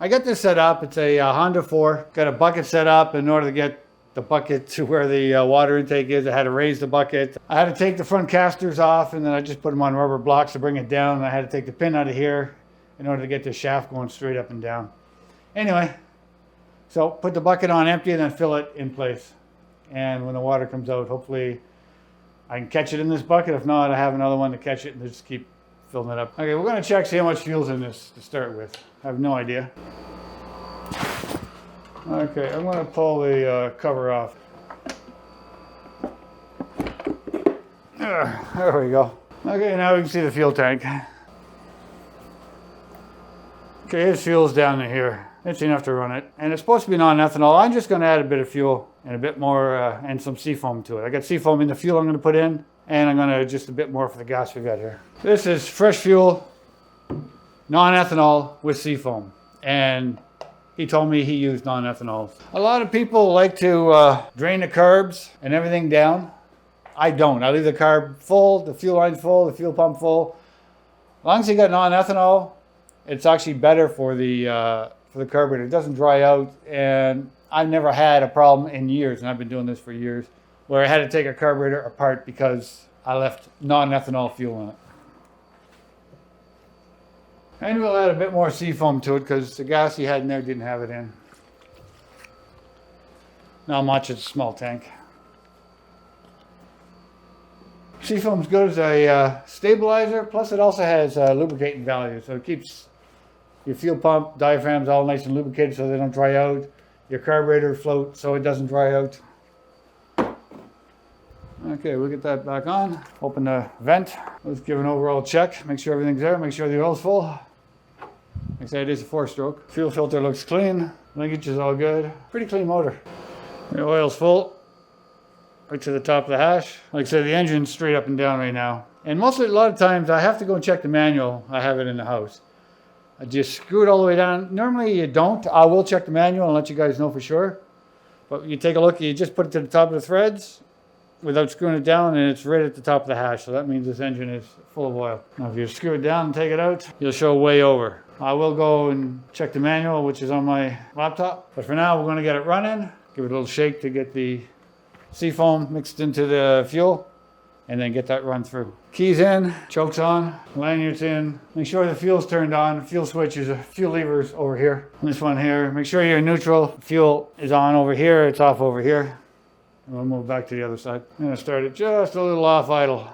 I got this set up. It's a Honda 4. Got a bucket set up. In order to get the bucket to where the water intake is, I had to raise the bucket. I had to take the front casters off, and then I just put them on rubber blocks to bring it down. And I had to take the pin out of here in order to get the shaft going straight up and down. Anyway, so put the bucket on empty and then fill it in place. And when the water comes out, hopefully I can catch it in this bucket. If not, I have another one to catch it and just keep filling it up. Okay, we're going to check, see how much fuel's in this to start with. I have no idea. Okay, I'm going to pull the cover off. There we go. Okay, now we can see the fuel tank. Okay, his fuel's down to here. It's enough to run it. And it's supposed to be non-ethanol. I'm just going to add a bit of fuel and a bit more and some seafoam to it. I got seafoam in the fuel I'm going to put in, and I'm going to just a bit more for the gas we got here. This is fresh fuel, non-ethanol with seafoam. And he told me he used non-ethanol. A lot of people like to drain the carbs and everything down. I don't. I leave the carb full, the fuel line full, the fuel pump full. As long as you got non-ethanol, it's actually better for the carburetor. It doesn't dry out, and I've never had a problem in years, and I've been doing this for years, where I had to take a carburetor apart because I left non-ethanol fuel in it. And we'll add a bit more seafoam to it because the gas he had in there didn't have it in. Not much, it's a small tank. Seafoam's good as a stabilizer, plus it also has lubricating value, so it keeps your fuel pump diaphragms all nice and lubricated so they don't dry out. Your carburetor float so it doesn't dry out. Okay, we'll get that back on. Open the vent. Let's give an overall check. Make sure everything's there. Make sure the oil's full. Like I said, it is a 4-stroke. Fuel filter looks clean. Linkage is all good. Pretty clean motor. The oil's full. Right to the top of the hash. Like I said, the engine's straight up and down right now. And a lot of times I have to go and check the manual. I have it in the house. I just screw it all the way down. Normally you don't. I will check the manual and let you guys know for sure. But you take a look, you just put it to the top of the threads without screwing it down, and it's right at the top of the hash. So that means this engine is full of oil. Now if you screw it down and take it out, you'll show way over. I will go and check the manual, which is on my laptop. But for now, we're going to get it running. Give it a little shake to get the seafoam mixed into the fuel, and then get that run through. Keys in, chokes on, lanyards in. Make sure the fuel's turned on. Fuel switch is fuel levers over here. This one here. Make sure you're in neutral. Fuel is on over here. It's off over here. And we'll move back to the other side. I'm going to start it just a little off idle.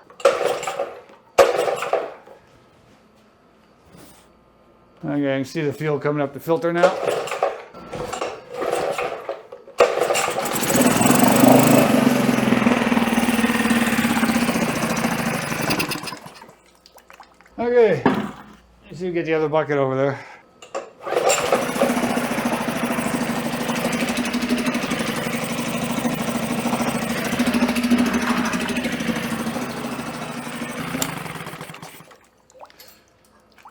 Okay, I can see the fuel coming up the filter now. Okay, let's see if we get the other bucket over there.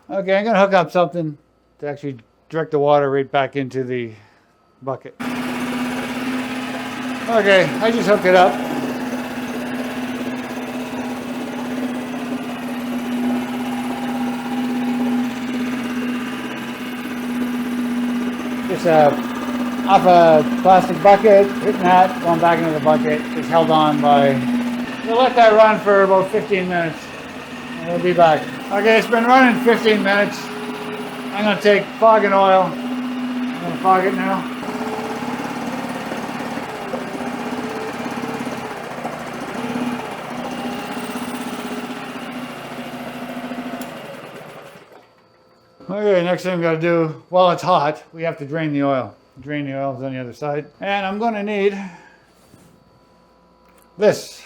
Okay, I'm going to hook up something to actually direct the water right back into the bucket. Okay, I just hooked it up. It's off a plastic bucket, hitting that, going back into the bucket. It's held on by... We'll let that run for about 15 minutes, and we'll be back. Okay, it's been running 15 minutes. I'm going to take fog and oil. I'm going to fog it now. Okay, next thing we got to do, while it's hot, we have to drain the oil. Drain the oil is on the other side. And I'm going to need this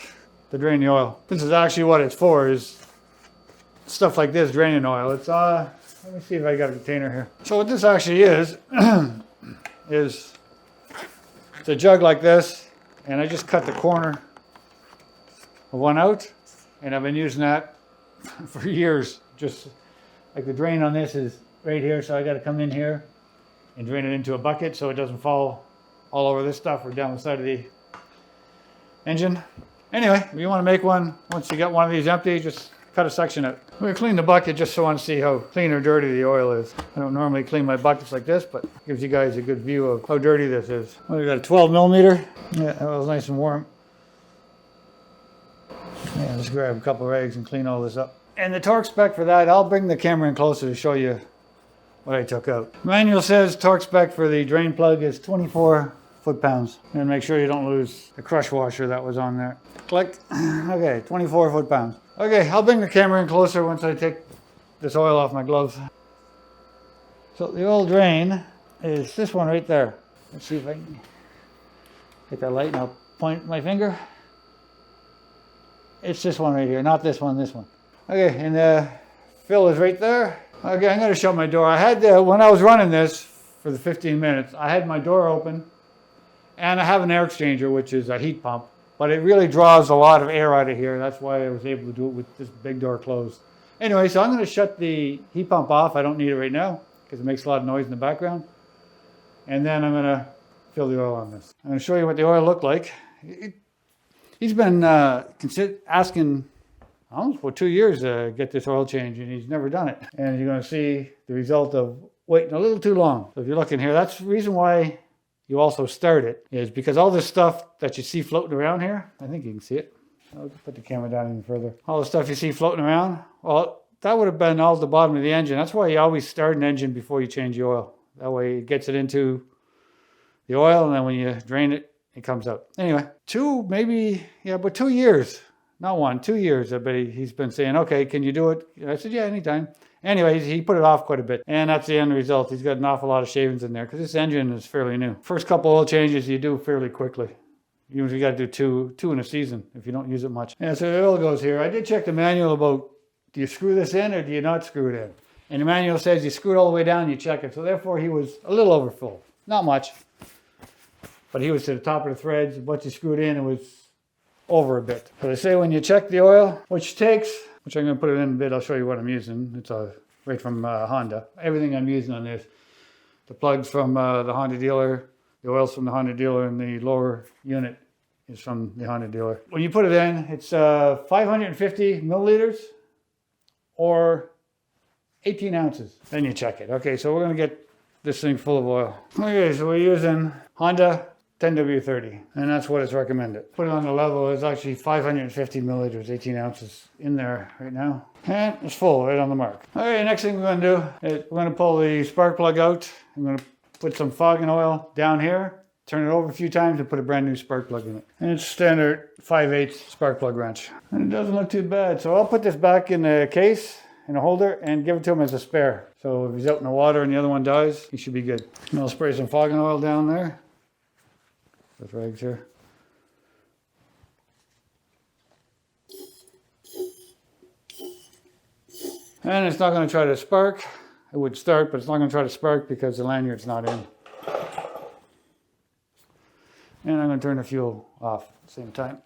to drain the oil. This is actually what it's for, is stuff like this, draining oil. It's let me see if I got a container here. So what this actually is it's a jug like this, and I just cut the corner of one out, and I've been using that for years. Just like the drain on this is right here, so I got to come in here and drain it into a bucket so it doesn't fall all over this stuff or down the side of the engine. Anyway, if you want to make one, once you get one of these empty, just cut a section out. I'm going to clean the bucket just so I want to see how clean or dirty the oil is. I don't normally clean my buckets like this, but it gives you guys a good view of how dirty this is. Well, we got a 12 millimeter. Yeah, that was nice and warm. Yeah, let's grab a couple of rags and clean all this up. And the torque spec for that, I'll bring the camera in closer to show you what I took out. The manual says torque spec for the drain plug is 24 foot-pounds. And make sure you don't lose the crush washer that was on there. Click. Okay, 24 foot-pounds. Okay, I'll bring the camera in closer once I take this oil off my gloves. So the oil drain is this one right there. Let's see if I can get that light and I'll point my finger. It's this one right here, not this one, this one. Okay, and the fill is right there. Okay, I'm going to shut my door. I had when I was running this for the 15 minutes, I had my door open and I have an air exchanger, which is a heat pump, but it really draws a lot of air out of here. That's why I was able to do it with this big door closed. Anyway, so I'm going to shut the heat pump off. I don't need it right now because it makes a lot of noise in the background. And then I'm going to fill the oil on this. I'm going to show you what the oil looked like. He's been asking almost for 2 years to get this oil change, and he's never done it. And you're going to see the result of waiting a little too long. So if you're looking here, that's the reason why you also start it, is because all this stuff that you see floating around here, I think you can see it. I'll put the camera down even further. All the stuff you see floating around, well, that would have been all at the bottom of the engine. That's why you always start an engine before you change the oil. That way it gets it into the oil, and then when you drain it, it comes out. Anyway, 2 years. Not 1, 2 years. But he's been saying, okay, can you do it? I said, yeah, anytime. Anyway, he put it off quite a bit. And that's the end result. He's got an awful lot of shavings in there because this engine is fairly new. First couple oil changes you do fairly quickly. You usually got to do two in a season if you don't use it much. And so the oil goes here. I did check the manual about, do you screw this in or do you not screw it in? And the manual says you screw it all the way down, you check it. So therefore he was a little overfull. Not much. But he was to the top of the threads. Once you screwed in, it was over a bit. So they say when you check the oil, which takes, which I'm going to put it in a bit, I'll show you what I'm using. It's right from Honda. Everything I'm using on this. The plugs from the Honda dealer, the oil's from the Honda dealer, and the lower unit is from the Honda dealer. When you put it in, it's 550 milliliters or 18 ounces. Then you check it. Okay, so we're going to get this thing full of oil. Okay, so we're using Honda 10W30, and that's what it's recommended. Put it on the level, it's actually 550 milliliters, 18 ounces in there right now. And it's full, right on the mark. Okay, next thing we're going to do is we're going to pull the spark plug out. I'm going to put some fogging oil down here, turn it over a few times, and put a brand new spark plug in it. And it's standard 5/8 spark plug wrench. And it doesn't look too bad. So I'll put this back in the case, in a holder, and give it to him as a spare. So if he's out in the water and the other one dies, he should be good. And I'll spray some fogging oil down there. With rags here. And it's not going to try to spark. It would start, but it's not going to try to spark because the lanyard's not in. And I'm going to turn the fuel off at the same time.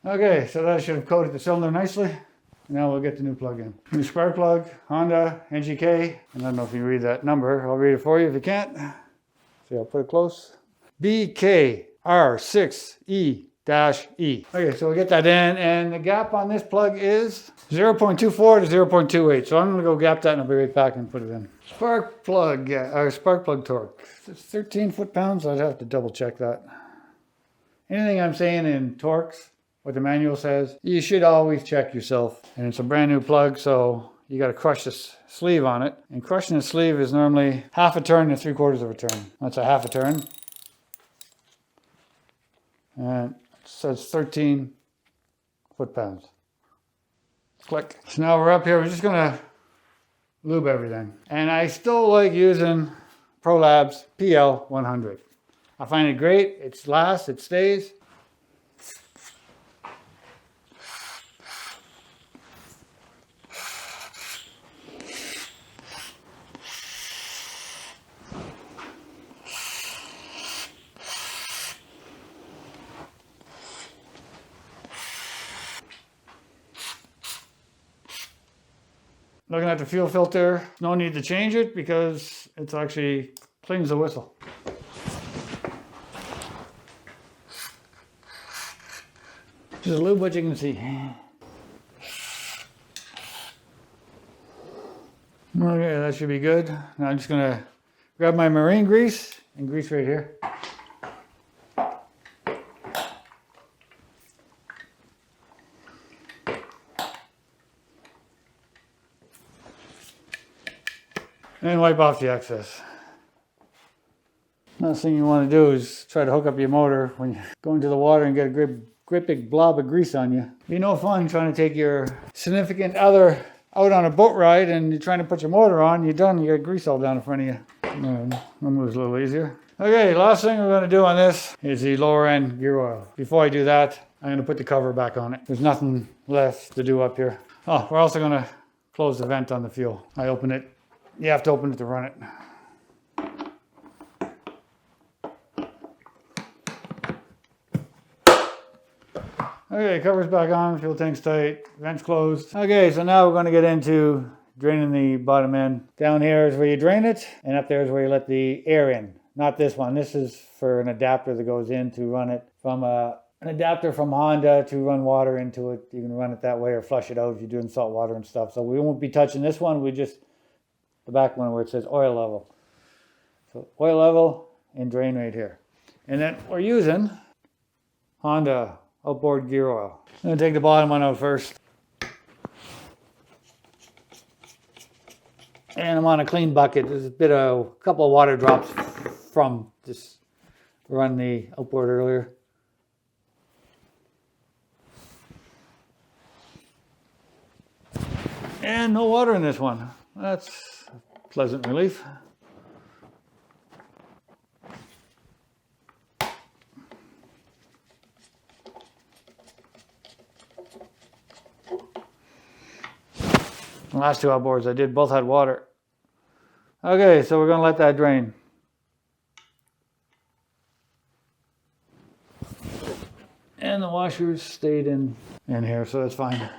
Okay, so that should have coated the cylinder nicely. Now we'll get the new plug in. New spark plug, Honda, NGK. And I don't know if you read that number. I'll read it for you if you can't. See, I'll put it close. BKR6E-E. Okay, so we'll get that in. And the gap on this plug is 0.24 to 0.28. So I'm going to go gap that and I'll be right back and put it in. Spark plug, spark plug torque. It's 13 foot-pounds. I'd have to double check that. Anything I'm saying in torques, what the manual says, you should always check yourself. And it's a brand new plug, so you got to crush this sleeve on it. And crushing the sleeve is normally half a turn to 3/4 of a turn. That's a half a turn. And it says 13 foot-pounds. Click. So now we're up here. We're just going to lube everything. And I still like using ProLab's PL100. I find it great. It lasts, it stays. Looking at the fuel filter, no need to change it because it's actually cleans the whistle. Just lube what you can see. Okay, that should be good. Now I'm just gonna grab my marine grease and grease right here. And wipe off the excess. Last thing you want to do is try to hook up your motor when you go into the water and get a great big blob of grease on you. It'd be no fun trying to take your significant other out on a boat ride and you're trying to put your motor on, you're done, you got grease all down in front of you. That moves a little easier. Okay, last thing we're going to do on this is the lower end gear oil. Before I do that, I'm going to put the cover back on it. There's nothing left to do up here. Oh, we're also going to close the vent on the fuel. I open it. You have to open it to run it. Okay, cover's back on, fuel tank's tight, vent's closed. Okay, so now we're going to get into draining the bottom end. Down here is where you drain it, and up there is where you let the air in. Not this one. This is for an adapter that goes in to run it from an adapter from Honda to run water into it. You can run it that way or flush it out if you're doing salt water and stuff. So we won't be touching this one. We just, the back one where it says oil level. So oil level and drain right here. And then we're using Honda Outboard gear oil. I'm going to take the bottom one out first. And I'm on a clean bucket. There's a couple of water drops from just run the outboard earlier. And no water in this one. That's a pleasant relief. The last two outboards I did both had water. Okay, so we're going to let that drain. And the washers stayed in here, so that's fine.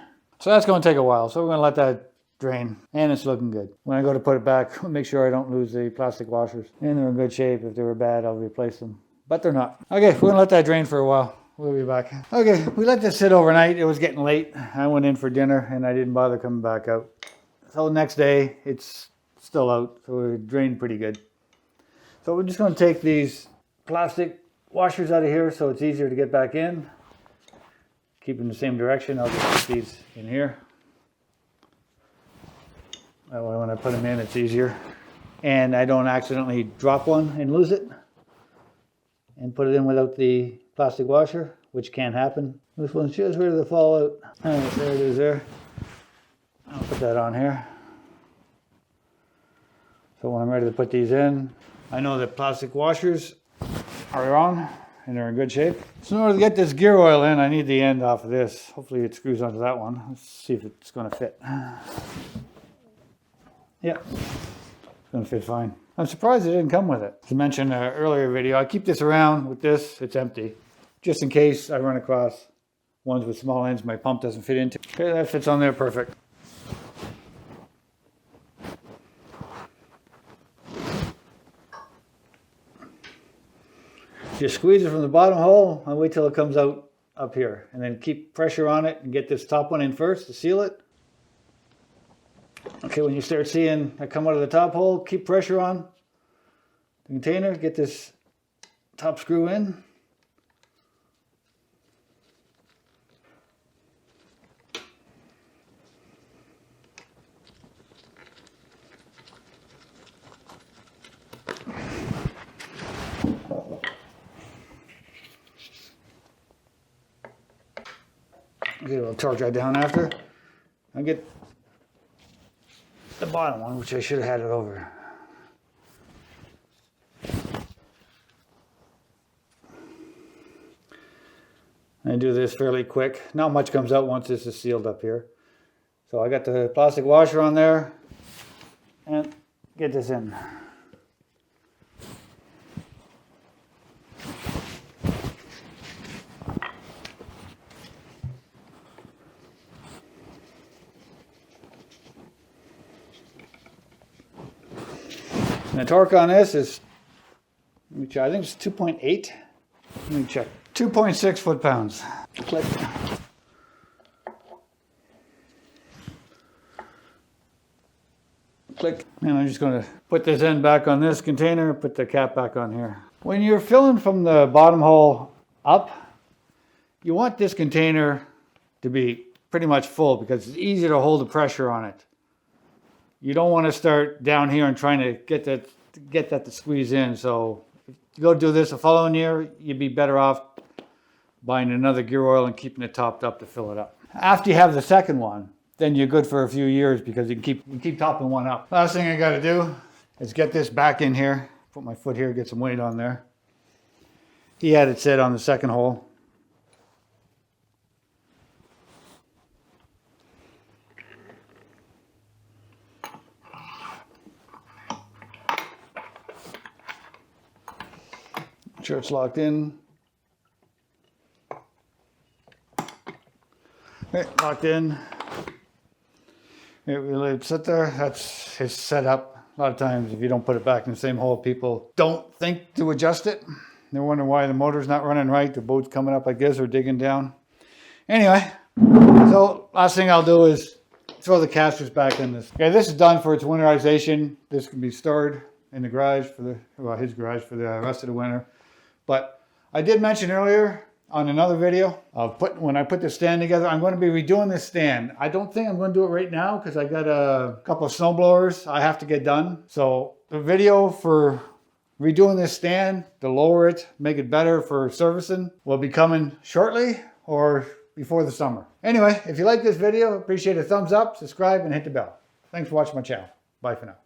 So that's going to take a while, so we're going to let that drain. And it's looking good. When I go to put it back, I'll make sure I don't lose the plastic washers. And they're in good shape. If they were bad, I'll replace them. But they're not. Okay, we're going to let that drain for a while. We'll be back. Okay, we let this sit overnight. It was getting late. I went in for dinner and I didn't bother coming back out. So the next day, it's still out. So it drained pretty good. So we're just going to take these plastic washers out of here so it's easier to get back in. Keep in the same direction. I'll just put these in here. That way when I put them in, it's easier. And I don't accidentally drop one and lose it. And put it in without the plastic washer, which can happen. This one's just ready to fall out. All right, there it is there. I'll put that on here. So when I'm ready to put these in, I know that plastic washers are on and they're in good shape. So in order to get this gear oil in, I need the end off of this. Hopefully it screws onto that one. Let's see if it's going to fit. Yeah, it's going to fit fine. I'm surprised it didn't come with it. To mention an earlier video, I keep this around with this. It's empty. Just in case I run across ones with small ends my pump doesn't fit into. Okay, that fits on there perfect. Just squeeze it from the bottom hole and wait till it comes out up here. And then keep pressure on it and get this top one in first to seal it. Okay, when you start seeing it come out of the top hole, keep pressure on the container, get this top screw in. Get a little torque right down after. I'll get the bottom one, which I should have had it over. I do this fairly quick. Not much comes out once this is sealed up here. So I got the plastic washer on there and get this in. And the torque on this is, let me check, I think it's 2.8. Let me check. 2.6 foot-pounds. Click. Click. And I'm just going to put this end back on this container, put the cap back on here. When you're filling from the bottom hole up, you want this container to be pretty much full because it's easier to hold the pressure on it. You don't want to start down here and trying to get that to squeeze in. So if you go do this the following year, you'd be better off buying another gear oil and keeping it topped up to fill it up. After you have the second one, then you're good for a few years because you keep topping one up. Last thing I got to do is get this back in here. Put my foot here, get some weight on there. He had it set on the second hole. Make sure it's locked in. Okay, locked in. It will sit there. That's his setup. A lot of times, if you don't put it back in the same hole, people don't think to adjust it. They're wondering why the motor's not running right. The boat's coming up like this or digging down. Anyway, so last thing I'll do is throw the casters back in this. Okay, this is done for its winterization. This can be stored in the garage his garage for the rest of the winter. But I did mention earlier on another video of when I put the stand together, I'm going to be redoing this stand. I don't think I'm going to do it right now because I got a couple of snow blowers I have to get done. So the video for redoing this stand to lower it, make it better for servicing, will be coming shortly or before the summer. Anyway, if you like this video, appreciate a thumbs up, subscribe, and hit the bell. Thanks for watching my channel. Bye for now.